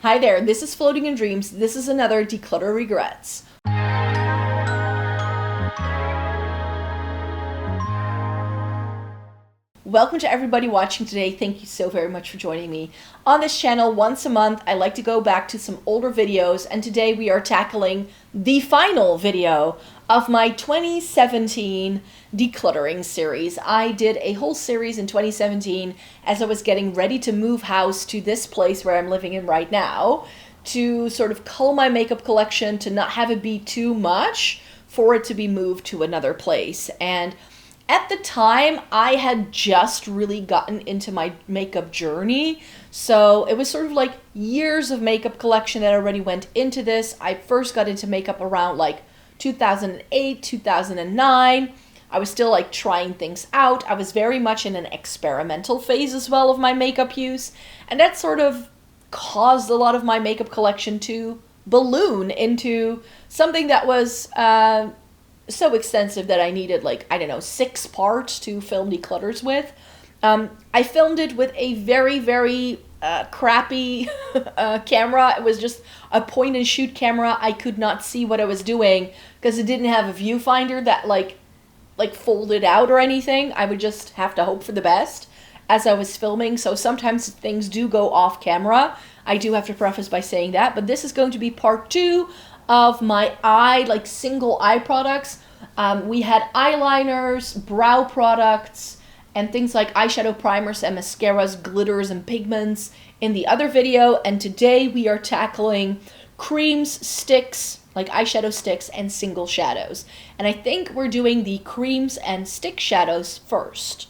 Hi there, this is Floating in Dreams. This is another Declutter Regrets. Welcome to everybody watching today. Thank you so very much for joining me. On this channel, once a month, I like to go back to some older videos, and today we are tackling the final video of my 2017 decluttering series. I did a whole series in 2017 as I was getting ready to move house to this place where I'm living in right now, to sort of cull my makeup collection, to not have it be too much for it to be moved to another place. And at the time, I had just really gotten into my makeup journey, so it was sort of like years of makeup collection that already went into this. I first got into makeup around like 2008, 2009. I was still like trying things out. I was very much in an experimental phase as well of my makeup use, and that sort of caused a lot of my makeup collection to balloon into something that was so extensive that I needed, like, I don't know, 6 parts to film declutters with. I filmed it with a very crappy camera. It was just a point and shoot camera. I could not see what I was doing because it didn't have a viewfinder that like folded out or anything. I would just have to hope for the best as I was filming. So sometimes things do go off camera. I do have to preface by saying that, but this is going to be part 2 of my single eye products. We had eyeliners, brow products, and things like eyeshadow primers and mascaras, glitters, and pigments in the other video. And today we are tackling creams, sticks, like eyeshadow sticks, and single shadows. And I think we're doing the creams and stick shadows first.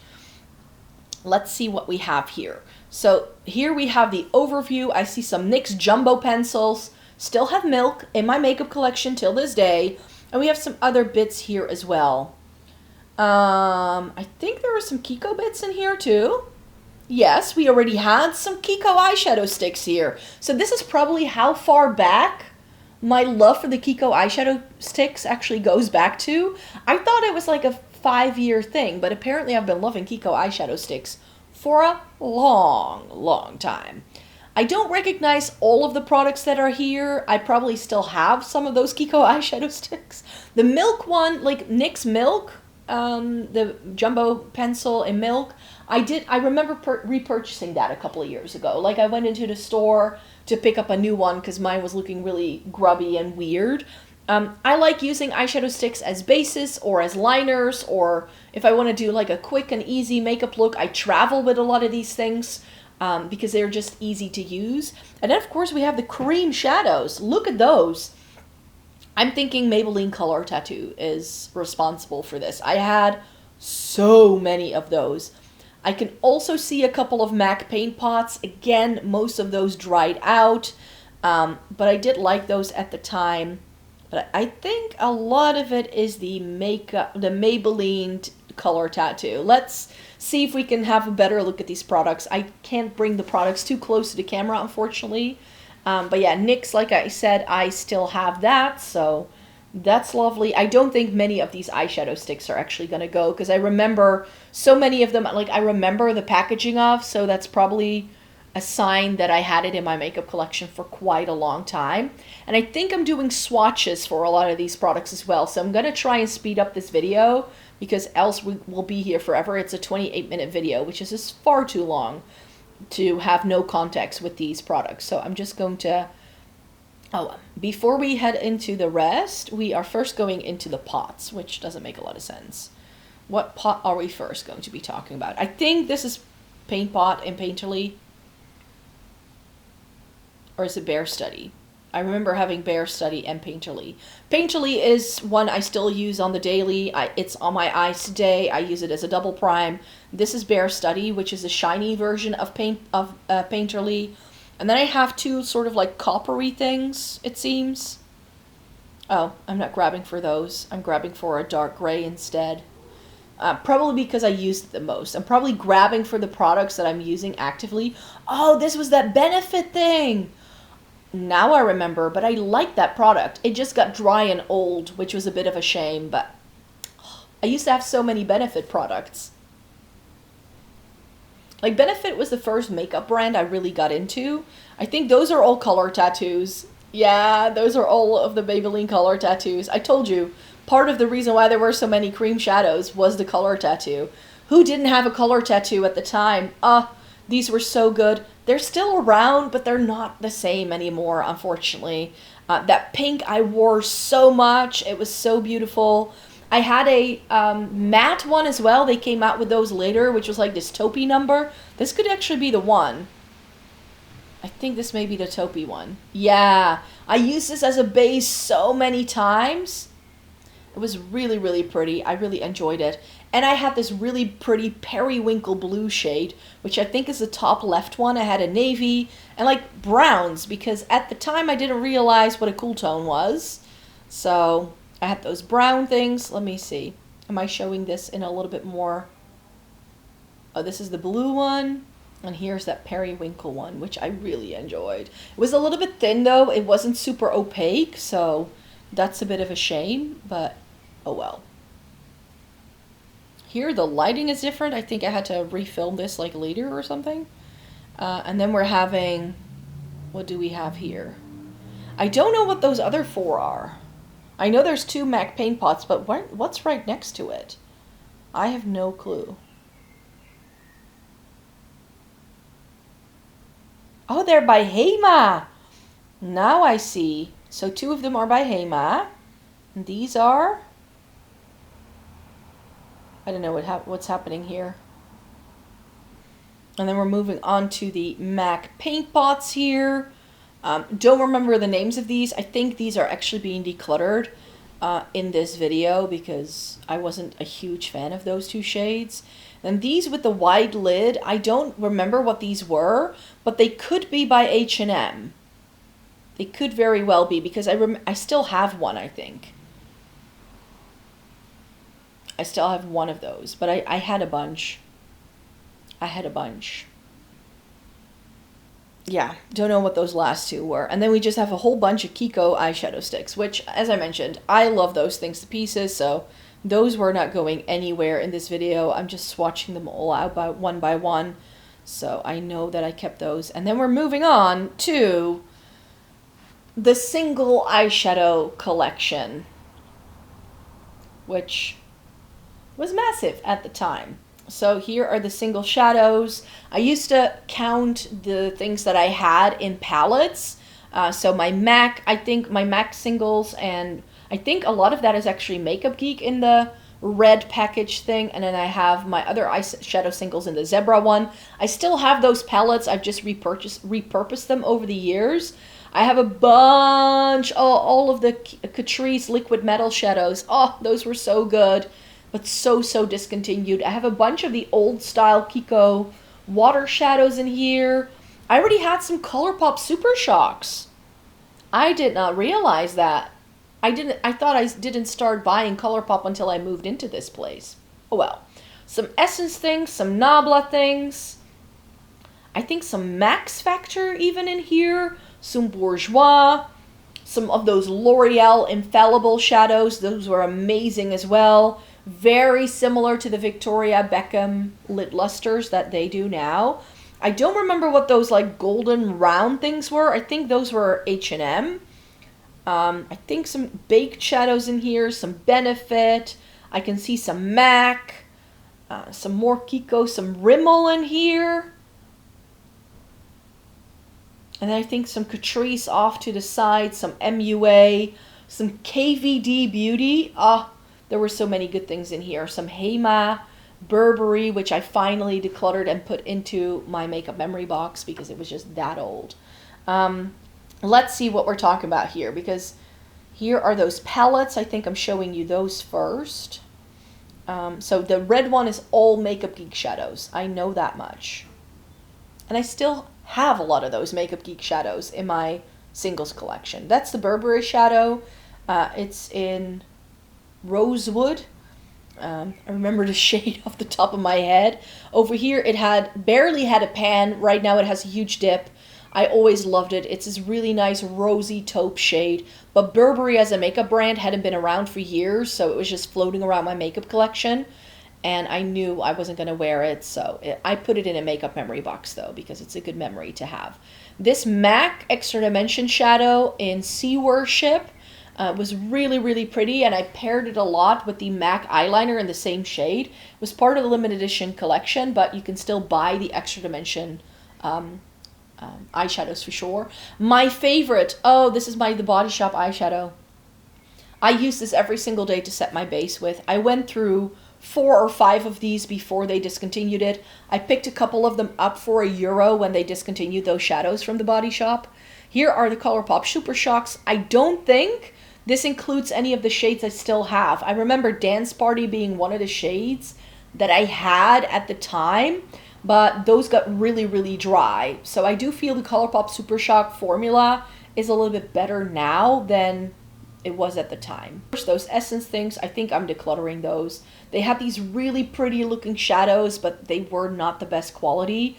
Let's see what we have here. So here we have the overview. I see some NYX jumbo pencils. Still have Milk in my makeup collection till this day. And we have some other bits here as well. I think there are some Kiko bits in here too. Yes, we already had some Kiko eyeshadow sticks here. So this is probably how far back my love for the Kiko eyeshadow sticks actually goes back to. I thought it was like a 5-year thing, but apparently I've been loving Kiko eyeshadow sticks for a long time. I don't recognize all of the products that are here. I probably still have some of those Kiko eyeshadow sticks. The Milk one, like NYX Milk, the jumbo pencil in Milk, I remember repurchasing that a couple of years ago. Like I went into the store to pick up a new one because mine was looking really grubby and weird. I like using eyeshadow sticks as bases or as liners, or if I want to do like a quick and easy makeup look. I travel with a lot of these things. Because they're just easy to use. And then, of course, we have the cream shadows. Look at those. I'm thinking Maybelline Color Tattoo is responsible for this. I had so many of those. I can also see a couple of MAC paint pots. Again, most of those dried out. But I did like those at the time. But I think a lot of it is the Maybelline Color Tattoo. Let's see if we can have a better look at these products. I can't bring the products too close to the camera, unfortunately. But yeah, NYX, like I said, I still have that, so that's lovely. I don't think many of these eyeshadow sticks are actually going to go, because I remember so many of them, like I remember the packaging of, so that's probably a sign that I had it in my makeup collection for quite a long time. And I think I'm doing swatches for a lot of these products as well, so I'm going to try and speed up this video, because else we will be here forever. It's a 28-minute video, which is just far too long to have no context with these products. So I'm just going to... before we head into the rest, we are first going into the pots, which doesn't make a lot of sense. What pot are we first going to be talking about? I think this is Paint Pot and Painterly. Or is it Bare Study? I remember having Bare Study and Painterly. Painterly is one I still use on the daily. It's on my eyes today. I use it as a double prime. This is Bare Study, which is a shiny version of Painterly. And then I have 2 sort of like coppery things, it seems. Oh, I'm not grabbing for those. I'm grabbing for a dark gray instead. Probably because I used it the most. I'm probably grabbing for the products that I'm using actively. Oh, this was that Benefit thing! Now I remember, but I liked that product. It just got dry and old, which was a bit of a shame, but I used to have so many Benefit products. Like, Benefit was the first makeup brand I really got into. I think those are all color tattoos. Yeah, those are all of the Maybelline color tattoos. I told you, part of the reason why there were so many cream shadows was the color tattoo. Who didn't have a color tattoo at the time? These were so good. They're still around, but they're not the same anymore, unfortunately. That pink I wore so much. It was so beautiful. I had a matte one as well. They came out with those later, which was like this taupey number. This could actually be the one. I think this may be the taupey one. Yeah, I used this as a base so many times. It was really, really pretty. I really enjoyed it. And I had this really pretty periwinkle blue shade, which I think is the top left one. I had a navy and like browns, because at the time I didn't realize what a cool tone was. So I had those brown things. Let me see. Am I showing this in a little bit more? Oh, this is the blue one. And here's that periwinkle one, which I really enjoyed. It was a little bit thin though. It wasn't super opaque, so that's a bit of a shame, but oh well. Here the lighting is different. I think I had to refilm this like later or something. And then we're having, what do we have here? I don't know what those other four are. I know there's 2 MAC paint pots, but what's right next to it? I have no clue. Oh, they're by Hema. Now I see. So 2 of them are by Hema. And these are... I don't know what's happening here. And then we're moving on to the MAC paint pots here. Don't remember the names of these. I think these are actually being decluttered in this video because I wasn't a huge fan of those 2 shades. And these with the wide lid, I don't remember what these were, but they could be by H&M. They could very well be, because I still have one, I think. I still have one of those, but I had a bunch. I had a bunch. Yeah, don't know what those last 2 were. And then we just have a whole bunch of Kiko eyeshadow sticks, which, as I mentioned, I love those things to pieces, so those were not going anywhere in this video. I'm just swatching them all out by one. So I know that I kept those. And then we're moving on to the single eyeshadow collection, which was massive at the time. So here are the single shadows. I used to count the things that I had in palettes. So my MAC, I think my MAC singles, and I think a lot of that is actually Makeup Geek in the red package thing. And then I have my other eyeshadow singles in the zebra one. I still have those palettes. I've just repurposed them over the years. I have a bunch, all of the Catrice liquid metal shadows. Oh, those were so good, but so discontinued. I have a bunch of the old style Kiko water shadows in here. I already had some ColourPop Super Shocks. I did not realize that. I thought I didn't start buying ColourPop until I moved into this place. Oh well. Some Essence things, some Nabla things. I think some Max Factor even in here. Some Bourjois. Some of those L'Oreal Infallible shadows. Those were amazing as well. Very similar to the Victoria Beckham lid lusters that they do now. I don't remember what those like golden round things were. I think those were H&M. I think some baked shadows in here, some Benefit. I can see some MAC, some more Kiko, some Rimmel in here. And then I think some Catrice off to the side, some MUA, some KVD Beauty. There were so many good things in here. Some Hema, Burberry, which I finally decluttered and put into my makeup memory box because it was just that old. Let's see what we're talking about here, because here are those palettes. I think I'm showing you those first. So the red one is all Makeup Geek shadows. I know that much. And I still have a lot of those Makeup Geek shadows in my singles collection. That's the Burberry shadow. It's in Rosewood. I remember the shade off the top of my head. Over here it barely had a pan. Right now it has a huge dip. I always loved it. It's this really nice rosy taupe shade. But Burberry as a makeup brand hadn't been around for years, so it was just floating around my makeup collection. and I knew I wasn't going to wear it, so I put it in a makeup memory box though, because it's a good memory to have. This MAC Extra Dimension shadow in Sea Worship was really, really pretty, and I paired it a lot with the MAC eyeliner in the same shade. It was part of the limited edition collection, but you can still buy the Extra Dimension eyeshadows for sure. My favorite, oh, this is the Body Shop eyeshadow. I use this every single day to set my base with. I went through 4 or 5 of these before they discontinued it. I picked a couple of them up for €1 when they discontinued those shadows from the Body Shop. Here are the ColourPop Super Shocks. I don't think this includes any of the shades I still have. I remember Dance Party being one of the shades that I had at the time, but those got really, really dry. So I do feel the ColourPop Super Shock formula is a little bit better now than it was at the time. Those Essence things, I think I'm decluttering those. They had these really pretty looking shadows, but they were not the best quality.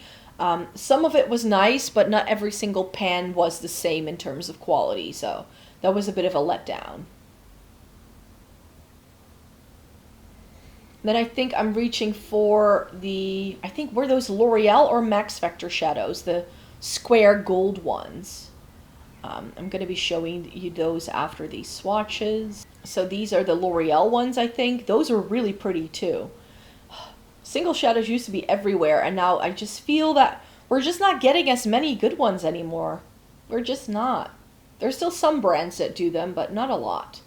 Some of it was nice, but not every single pan was the same in terms of quality, so that was a bit of a letdown. Then I think I'm reaching for the, I think were those L'Oreal or Max Factor shadows, the square gold ones. I'm going to be showing you those after these swatches. So these are the L'Oreal ones, I think. Those are really pretty too. Single shadows used to be everywhere, and now I just feel that we're just not getting as many good ones anymore. We're just not. There's still some brands that do them, but not a lot.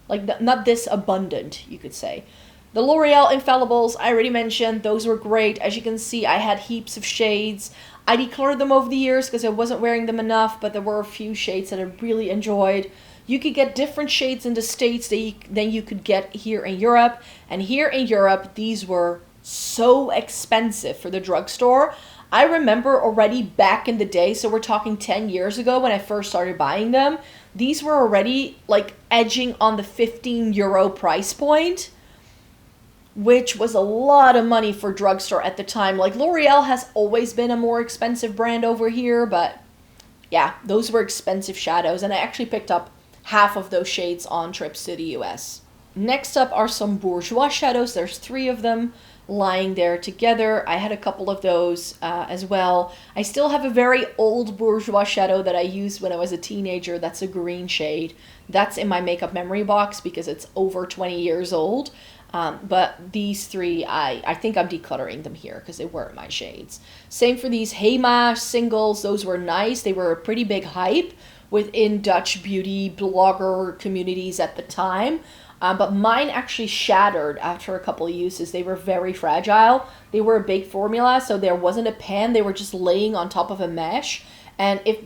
Like, not this abundant, you could say. The L'Oreal Infallibles, I already mentioned, those were great. As you can see, I had heaps of shades. I decluttered them over the years because I wasn't wearing them enough, but there were a few shades that I really enjoyed. You could get different shades in the States than you could get here in Europe. And here in Europe, these were so expensive for the drugstore. I remember already back in the day, so we're talking 10 years ago when I first started buying them, these were already like edging on the €15 price point, which was a lot of money for drugstore at the time. Like, L'Oreal has always been a more expensive brand over here, but yeah, those were expensive shadows, and I actually picked up half of those shades on trips to the US. Next up are some Bourjois shadows. There's 3 of them lying there together. I had a couple of those as well. I still have a very old Bourjois shadow that I used when I was a teenager. That's a green shade. That's in my makeup memory box because it's over 20 years old. But these 3, I think I'm decluttering them here because they weren't my shades. Same for these Hema singles. Those were nice. They were a pretty big hype within Dutch beauty blogger communities at the time. But mine actually shattered after a couple of uses. They were very fragile. They were a big formula, so there wasn't a pan. They were just laying on top of a mesh. And if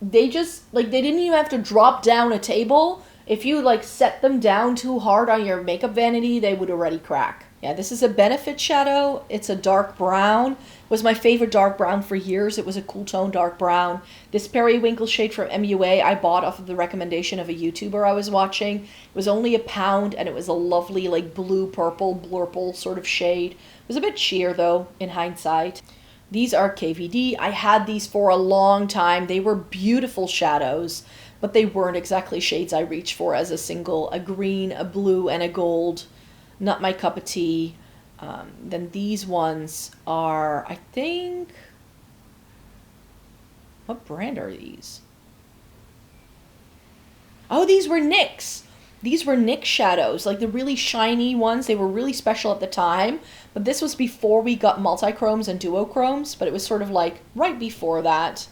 they just, like, they didn't even have to drop down a table. If you like set them down too hard on your makeup vanity, they would already crack. Yeah, this is a Benefit shadow. It's a dark brown. It was my favorite dark brown for years. It was a cool tone dark brown. This Periwinkle shade from MUA I bought off of the recommendation of a YouTuber I was watching. It was only £1, and it was a lovely like blue purple blurple sort of shade. It was a bit sheer though in hindsight. These are KVD. I had these for a long time. They were beautiful shadows, but they weren't exactly shades I reached for as a single. A green, a blue, and a gold. Not my cup of tea. Then these ones are, I think, what brand are these? Oh, these were NYX. These were NYX shadows, like the really shiny ones. They were really special at the time, but this was before we got multi-chromes and duochromes, but it was sort of like right before that.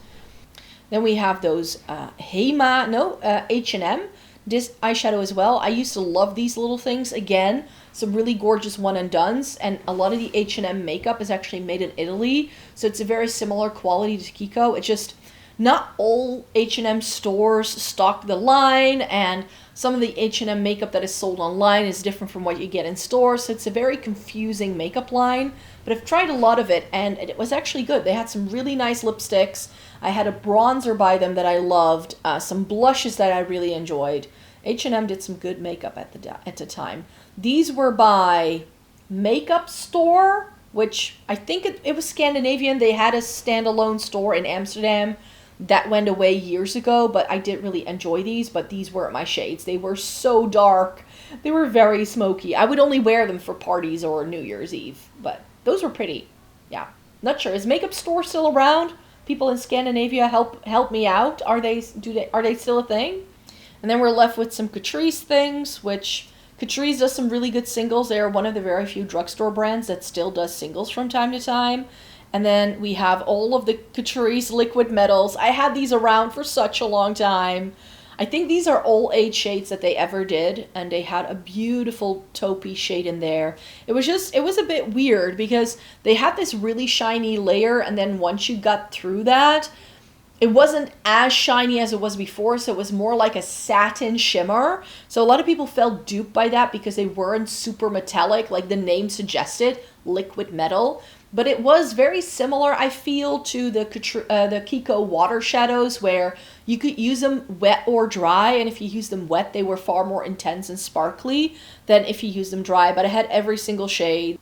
Then we have those H&M, this eyeshadow as well. I used to love these little things. Again, some really gorgeous one and dones, and a lot of the H&M makeup is actually made in Italy, so it's a very similar quality to Kiko. It's just not all H&M stores stock the line, and some of the H&M makeup that is sold online is different from what you get in stores, so it's a very confusing makeup line. But I've tried a lot of it, and it was actually good. They had some really nice lipsticks. I had a bronzer by them that I loved, some blushes that I really enjoyed. H&M did some good makeup at the time. These were by Makeup Store, which I think it was Scandinavian. They had a standalone store in Amsterdam. that went away years ago, but I didn't really enjoy these, but these weren't my shades. They were so dark. They were very smoky. I would only wear them for parties or New Year's Eve, but those were pretty. Yeah. Not sure. Is Makeup Store still around? People in Scandinavia, help me out. Are they still a thing? And then we're left with some Catrice things, which Catrice does some really good singles. They are one of the very few drugstore brands that still does singles from time to time. And then we have all of the Catrice liquid metals. I had these around for such a long time. I think these are all 8 shades that they ever did, and they had a beautiful taupey shade in there. It was a bit weird because they had this really shiny layer, and then once you got through that, it wasn't as shiny as it was before, so it was more like a satin shimmer. So a lot of people felt duped by that because they weren't super metallic, like the name suggested, liquid metal. But it was very similar, I feel, to the Kiko water shadows, where you could use them wet or dry, and if you use them wet, they were far more intense and sparkly than if you use them dry, but I had every single shade.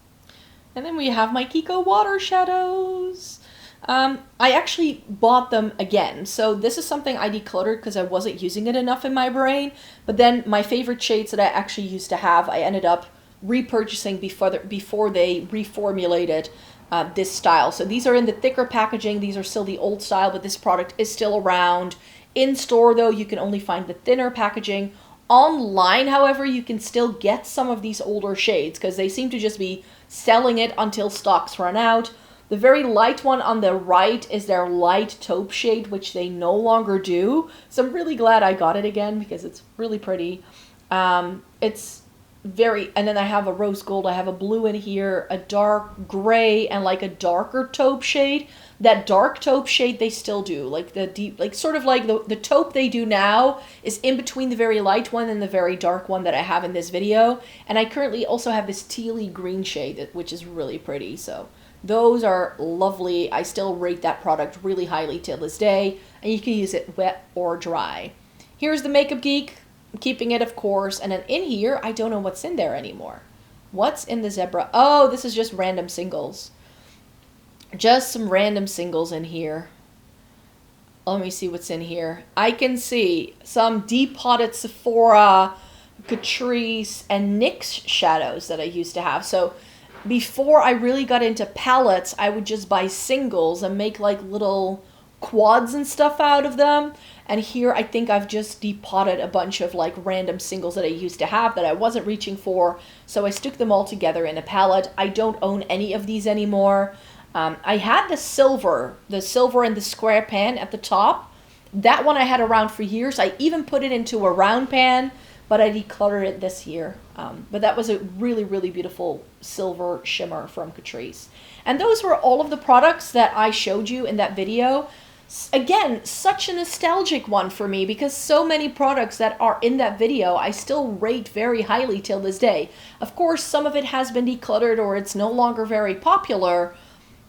And then we have my Kiko water shadows. I actually bought them again, so this is something I decluttered because I wasn't using it enough in my brain, but then my favorite shades that I actually used to have, I ended up repurchasing before they reformulated this style. So these are in the thicker packaging. These are still the old style, but this product is still around. In store, though, you can only find the thinner packaging. Online, however, you can still get some of these older shades because they seem to just be selling it until stocks run out. The very light one on the right is their light taupe shade, which they no longer do. So I'm really glad I got it again because it's really pretty. It's very, and then I have a rose gold, I have a blue in here, a dark gray, and like a darker taupe shade. That dark taupe shade they still do, like the deep, like sort of like the taupe they do now is in between the very light one and the very dark one that I have in this video. And I currently also have this tealy green shade, which is really pretty. So those are lovely. I still rate that product really highly till this day, and you can use it wet or dry. Here's the Makeup Geek. I'm keeping it, of course, and then in here, I don't know what's in there anymore. What's in the Zebra? Oh, this is just random singles. Just some random singles in here. Let me see what's in here. I can see some depotted Sephora, Catrice, and NYX shadows that I used to have. So before I really got into palettes, I would just buy singles and make like little quads and stuff out of them. And here I think I've just depotted a bunch of like random singles that I used to have that I wasn't reaching for. So I stuck them all together in a palette. I don't own any of these anymore. I had the silver and the square pan at the top. That one I had around for years. I even put it into a round pan, but I decluttered it this year. But that was a really, really beautiful silver shimmer from Catrice. And those were all of the products that I showed you in that video. Again, such a nostalgic one for me because so many products that are in that video I still rate very highly till this day. Of course, some of it has been decluttered or it's no longer very popular,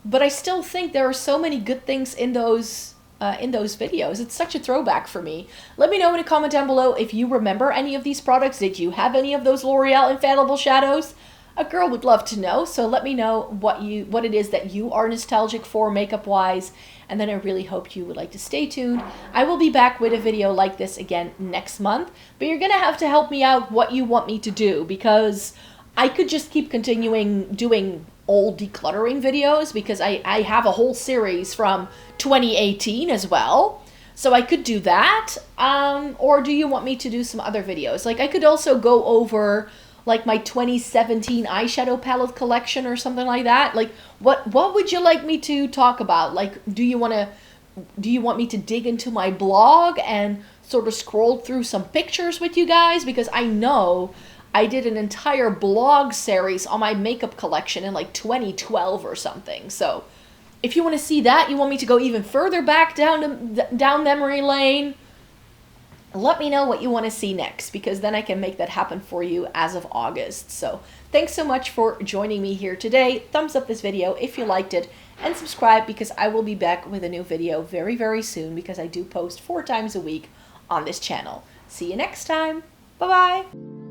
but I still think there are so many good things in those videos. It's such a throwback for me. Let me know in a comment down below if you remember any of these products. Did you have any of those L'Oreal Infallible shadows? A girl would love to know, so let me know what it is that you are nostalgic for makeup-wise, and then I really hope you would like to stay tuned. I will be back with a video like this again next month, but you're gonna have to help me out what you want me to do, because I could just keep continuing doing old decluttering videos, because I have a whole series from 2018 as well. So I could do that, or do you want me to do some other videos? Like I could also go over like my 2017 eyeshadow palette collection or something like that. Like what would you like me to talk about? Like do you want me to dig into my blog and sort of scroll through some pictures with you guys? Because I know I did an entire blog series on my makeup collection in like 2012 or something. So if you want to see that, you want me to go even further back down memory lane, let me know what you want to see next, because then I can make that happen for you as of August. So thanks so much for joining me here today. Thumbs up this video if you liked it, and subscribe, because I will be back with a new video very, very soon, because I do post 4 times a week on this channel. See you next time. Bye-bye.